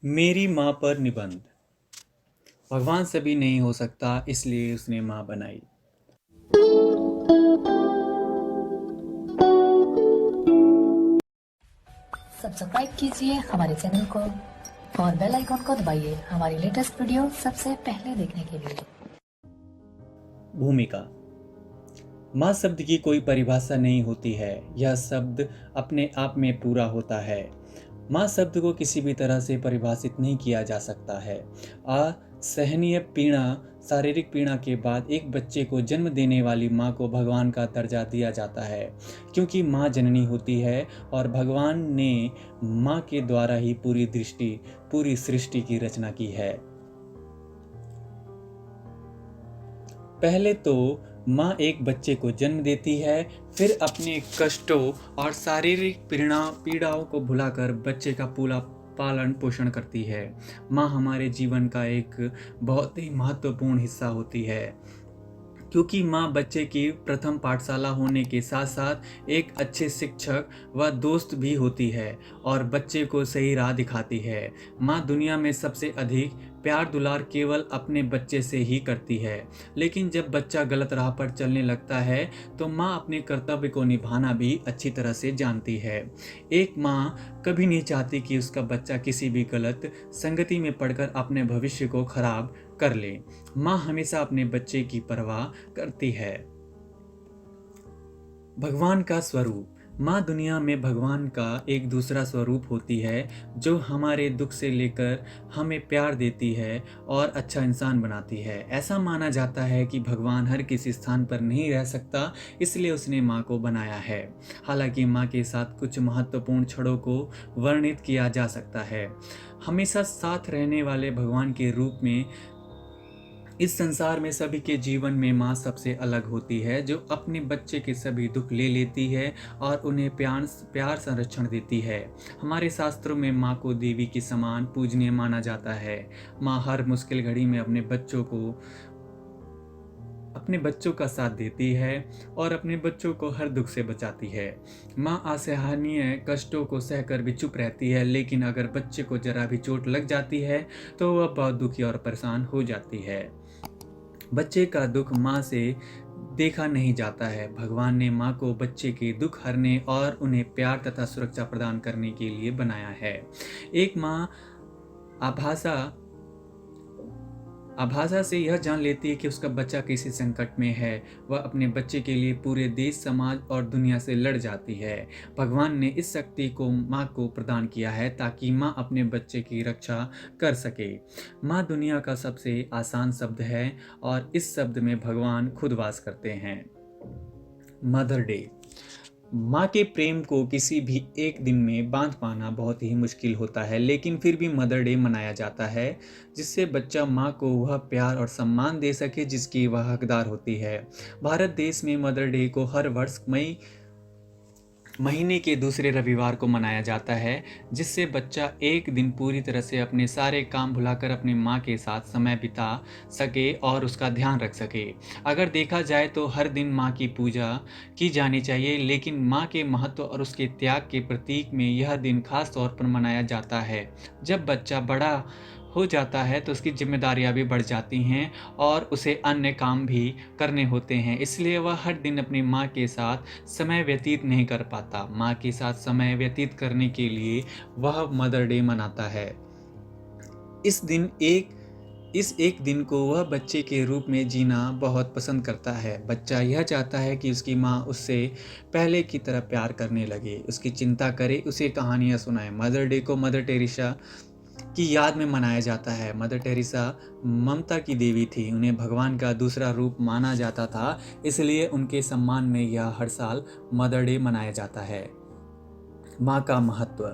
मेरी माँ पर निबंध। भगवान से भी नहीं हो सकता, इसलिए उसने माँ बनाई। सब्सक्राइब कीजिए हमारे चैनल को और बेल आइकॉन को दबाइए हमारी लेटेस्ट वीडियो सबसे पहले देखने के लिए। भूमिका। माँ शब्द की कोई परिभाषा नहीं होती है। यह शब्द अपने आप में पूरा होता है। माँ शब्द को किसी भी तरह से परिभाषित नहीं किया जा सकता है। असहनीय पीड़ा, शारीरिक पीड़ा के बाद एक बच्चे को जन्म देने वाली माँ को भगवान का दर्जा दिया जाता है, क्योंकि माँ जननी होती है और भगवान ने माँ के द्वारा ही पूरी सृष्टि की रचना की है। पहले तो माँ एक बच्चे को जन्म देती है, फिर अपने कष्टों और शारीरिक पीड़ाओं को भुलाकर बच्चे का पूरा पालन पोषण करती है। माँ हमारे जीवन का एक बहुत ही महत्वपूर्ण हिस्सा होती है, क्योंकि माँ बच्चे की प्रथम पाठशाला होने के साथ साथ एक अच्छे शिक्षक व दोस्त भी होती है और बच्चे को सही राह दिखाती है। माँ दुनिया में सबसे अधिक प्यार दुलार केवल अपने बच्चे से ही करती है, लेकिन जब बच्चा गलत राह पर चलने लगता है तो माँ अपने कर्तव्य को निभाना भी अच्छी तरह से जानती है। एक माँ कभी नहीं चाहती कि उसका बच्चा किसी भी गलत संगति में पड़कर अपने भविष्य को खराब कर ले। माँ हमेशा अपने बच्चे की परवाह करती है। भगवान का स्वरूप। माँ दुनिया में भगवान का एक दूसरा स्वरूप होती है, जो हमारे दुख से लेकर हमें प्यार देती है और अच्छा इंसान बनाती है। ऐसा माना जाता है कि भगवान हर किसी स्थान पर नहीं रह सकता, इसलिए उसने माँ को बनाया है। हालांकि माँ के साथ कुछ महत्वपूर्ण क्षणों को वर्णित किया जा सकता है। हमेशा साथ रहने वाले भगवान के रूप में इस संसार में सभी के जीवन में माँ सबसे अलग होती है, जो अपने बच्चे के सभी दुख ले लेती है और उन्हें प्यार संरक्षण देती है। हमारे शास्त्रों में माँ को देवी के समान पूजनीय माना जाता है। माँ हर मुश्किल घड़ी में अपने बच्चों का साथ देती है और अपने बच्चों को हर दुख से बचाती है। माँ असहनीय कष्टों को सहकर भी चुप रहती है, लेकिन अगर बच्चे को जरा भी चोट लग जाती है तो वह बहुत दुखी और परेशान हो जाती है। बच्चे का दुख माँ से देखा नहीं जाता है। भगवान ने माँ को बच्चे के दुख हरने और उन्हें प्यार तथा सुरक्षा प्रदान करने के लिए बनाया है। एक माँ आभासा आभासा से यह जान लेती है कि उसका बच्चा किसी संकट में है। वह अपने बच्चे के लिए पूरे देश, समाज और दुनिया से लड़ जाती है। भगवान ने इस शक्ति को माँ को प्रदान किया है ताकि माँ अपने बच्चे की रक्षा कर सके। माँ दुनिया का सबसे आसान शब्द है और इस शब्द में भगवान खुद वास करते हैं। Mother day. माँ के प्रेम को किसी भी एक दिन में बांध पाना बहुत ही मुश्किल होता है, लेकिन फिर भी मदर डे मनाया जाता है, जिससे बच्चा माँ को वह प्यार और सम्मान दे सके जिसकी वह हकदार होती है। भारत देश में मदर डे को हर वर्ष मई महीने के दूसरे रविवार को मनाया जाता है, जिससे बच्चा एक दिन पूरी तरह से अपने सारे काम भुलाकर अपनी माँ के साथ समय बिता सके और उसका ध्यान रख सके। अगर देखा जाए तो हर दिन माँ की पूजा की जानी चाहिए, लेकिन माँ के महत्व और उसके त्याग के प्रतीक में यह दिन खास तौर पर मनाया जाता है। जब बच्चा बड़ा हो जाता है तो उसकी जिम्मेदारियां भी बढ़ जाती हैं और उसे अन्य काम भी करने होते हैं, इसलिए वह हर दिन अपनी माँ के साथ समय व्यतीत नहीं कर पाता। माँ के साथ समय व्यतीत करने के लिए वह मदर डे मनाता है। इस एक दिन को वह बच्चे के रूप में जीना बहुत पसंद करता है। बच्चा यह चाहता है कि उसकी माँ उससे पहले की तरह प्यार करने लगे, उसकी चिंता करे, उसे कहानियाँ सुनाए। मदर डे को मदर टेरेसा की याद में मनाया जाता है। मदर टेरेसा ममता की देवी थी, उन्हें भगवान का दूसरा रूप माना जाता था, इसलिए उनके सम्मान में यह हर साल मदर डे मनाया जाता है। माँ का महत्व।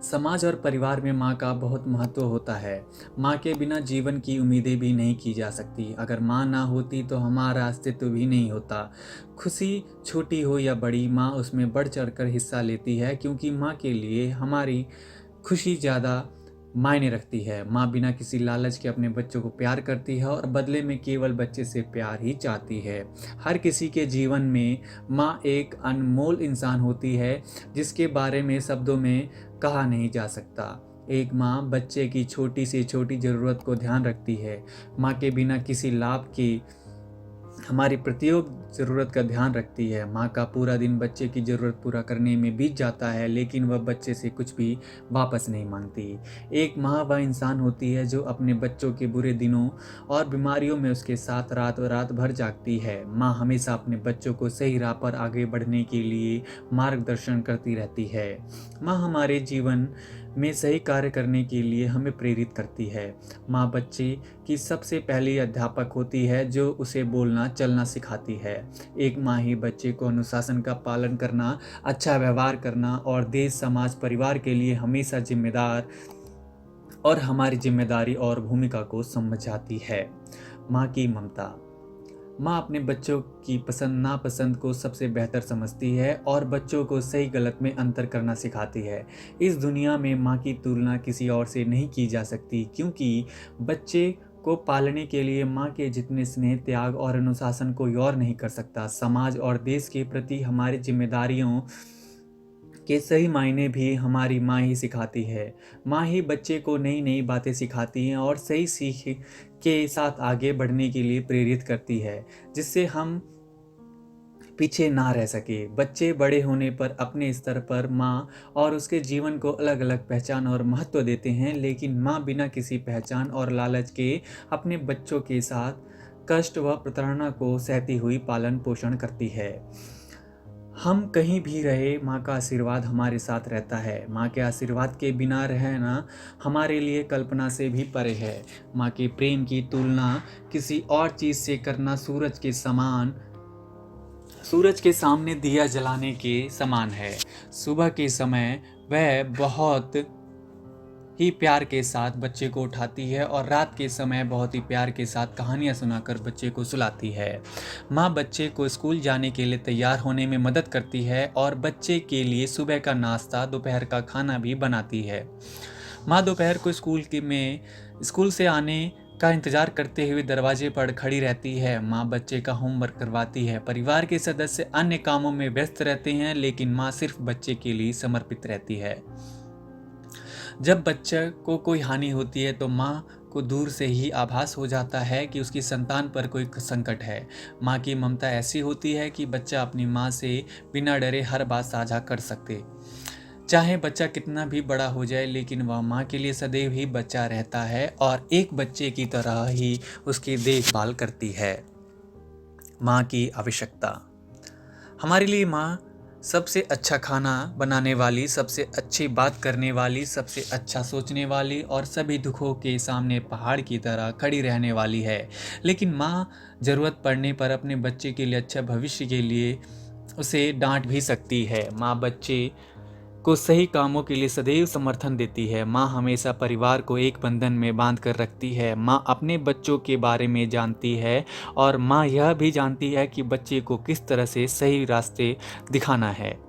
समाज और परिवार में माँ का बहुत महत्व होता है। माँ के बिना जीवन की उम्मीदें भी नहीं की जा सकती। अगर माँ ना होती तो हमारा अस्तित्व भी नहीं होता। खुशी छोटी हो या बड़ी, माँ उसमें बढ़ चढ़कर हिस्सा लेती है, क्योंकि माँ के लिए हमारी खुशी ज़्यादा मायने रखती है। माँ बिना किसी लालच के अपने बच्चों को प्यार करती है और बदले में केवल बच्चे से प्यार ही चाहती है। हर किसी के जीवन में माँ एक अनमोल इंसान होती है, जिसके बारे में शब्दों में कहा नहीं जा सकता। एक माँ बच्चे की छोटी से छोटी ज़रूरत को ध्यान रखती है। माँ के बिना किसी लाभ की हमारी प्रत्येक ज़रूरत का ध्यान रखती है। माँ का पूरा दिन बच्चे की ज़रूरत पूरा करने में बीत जाता है, लेकिन वह बच्चे से कुछ भी वापस नहीं मांगती। एक माँ वह इंसान होती है जो अपने बच्चों के बुरे दिनों और बीमारियों में उसके साथ रात रात भर जागती है। माँ हमेशा अपने बच्चों को सही राह पर आगे बढ़ने के लिए मार्गदर्शन करती रहती है। माँ हमारे जीवन में सही कार्य करने के लिए हमें प्रेरित करती है। माँ बच्चे की सबसे पहली अध्यापक होती है जो उसे बोलना चलना सिखाती है। एक माँ ही बच्चे को अनुशासन का पालन करना, अच्छा व्यवहार करना और देश समाज परिवार के लिए हमेशा जिम्मेदार और हमारी जिम्मेदारी और भूमिका को समझाती है। माँ की ममता। माँ अपने बच्चों की पसंद नापसंद को सबसे बेहतर समझती है और बच्चों को सही गलत में अंतर करना सिखाती है। इस दुनिया में माँ की तुलना किसी और से नहीं की जा सकती, क्योंकि बच्चे को पालने के लिए माँ के जितने स्नेह, त्याग और अनुशासन कोई और नहीं कर सकता। समाज और देश के प्रति हमारी जिम्मेदारियों के सही मायने भी हमारी माँ ही सिखाती है। माँ ही बच्चे को नई नई बातें सिखाती हैं और सही सीख के साथ आगे बढ़ने के लिए प्रेरित करती है, जिससे हम पीछे ना रह सके। बच्चे बड़े होने पर अपने स्तर पर माँ और उसके जीवन को अलग अलग पहचान और महत्व देते हैं, लेकिन माँ बिना किसी पहचान और लालच के अपने बच्चों के साथ कष्ट व प्रताड़ना को सहती हुई पालन पोषण करती है। हम कहीं भी रहे, माँ का आशीर्वाद हमारे साथ रहता है। माँ के आशीर्वाद के बिना रहना हमारे लिए कल्पना से भी परे है। माँ के प्रेम की तुलना किसी और चीज़ से करना सूरज के सामने दिया जलाने के समान है। सुबह के समय वह बहुत ही प्यार के साथ बच्चे को उठाती है और रात के समय बहुत ही प्यार के साथ कहानियाँ सुनाकर बच्चे को सुलाती है। माँ बच्चे को स्कूल जाने के लिए तैयार होने में मदद करती है और बच्चे के लिए सुबह का नाश्ता, दोपहर का खाना भी बनाती है। माँ दोपहर को स्कूल से आने का इंतजार करते हुए दरवाजे पर खड़ी रहती है। माँ बच्चे का होमवर्क करवाती है। परिवार के सदस्य अन्य कामों में व्यस्त रहते हैं, लेकिन माँ सिर्फ बच्चे के लिए समर्पित रहती है। जब बच्चे को कोई हानि होती है तो माँ को दूर से ही आभास हो जाता है कि उसकी संतान पर कोई संकट है। माँ की ममता ऐसी होती है कि बच्चा अपनी माँ से बिना डरे हर बात साझा कर सकते। चाहे बच्चा कितना भी बड़ा हो जाए, लेकिन वह माँ के लिए सदैव ही बच्चा रहता है और एक बच्चे की तरह ही उसकी देखभाल करती है। माँ की आवश्यकता। हमारे लिए माँ सबसे अच्छा खाना बनाने वाली, सबसे अच्छी बात करने वाली, सबसे अच्छा सोचने वाली और सभी दुखों के सामने पहाड़ की तरह खड़ी रहने वाली है। लेकिन माँ ज़रूरत पड़ने पर अपने बच्चे के लिए अच्छा भविष्य के लिए उसे डांट भी सकती है। माँ बच्चे को सही कामों के लिए सदैव समर्थन देती है। माँ हमेशा परिवार को एक बंधन में बांध कर रखती है। माँ अपने बच्चों के बारे में जानती है और माँ यह भी जानती है कि बच्चे को किस तरह से सही रास्ते दिखाना है।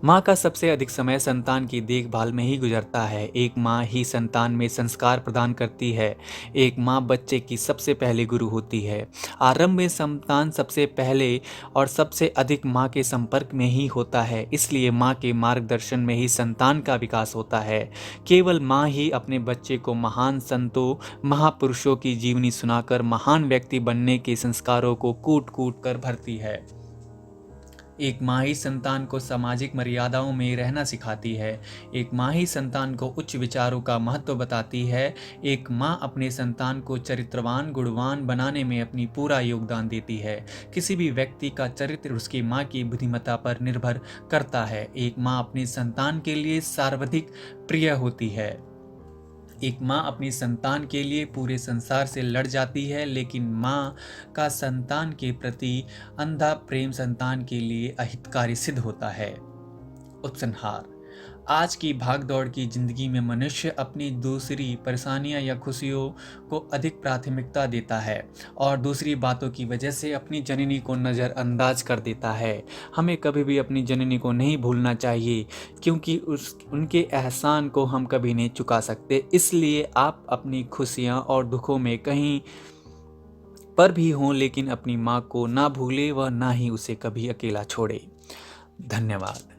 माँ का सबसे अधिक समय संतान की देखभाल में ही गुजरता है। एक माँ ही संतान में संस्कार प्रदान करती है। एक माँ बच्चे की सबसे पहले गुरु होती है। आरंभ में संतान सबसे पहले और सबसे अधिक माँ के संपर्क में ही होता है, इसलिए माँ के मार्गदर्शन में ही संतान का विकास होता है। केवल माँ ही अपने बच्चे को महान संतों, महापुरुषों की जीवनी सुनाकर महान व्यक्ति बनने के संस्कारों को कूट कूट कर भरती है। एक माँ ही संतान को सामाजिक मर्यादाओं में रहना सिखाती है। एक माँ ही संतान को उच्च विचारों का महत्व बताती है। एक माँ अपने संतान को चरित्रवान, गुणवान बनाने में अपनी पूरा योगदान देती है। किसी भी व्यक्ति का चरित्र उसकी माँ की बुद्धिमत्ता पर निर्भर करता है। एक माँ अपने संतान के लिए सर्वाधिक प्रिय होती है। एक माँ अपनी संतान के लिए पूरे संसार से लड़ जाती है, लेकिन माँ का संतान के प्रति अंधा प्रेम संतान के लिए अहितकारी सिद्ध होता है। उपसंहार। आज की भागदौड़ की जिंदगी में मनुष्य अपनी दूसरी परेशानियां या खुशियों को अधिक प्राथमिकता देता है और दूसरी बातों की वजह से अपनी जननी को नज़रअंदाज कर देता है। हमें कभी भी अपनी जननी को नहीं भूलना चाहिए, क्योंकि उनके एहसान को हम कभी नहीं चुका सकते। इसलिए आप अपनी खुशियां और दुखों में कहीं पर भी हों, लेकिन अपनी माँ को ना भूलें व ना ही उसे कभी अकेला छोड़े। धन्यवाद।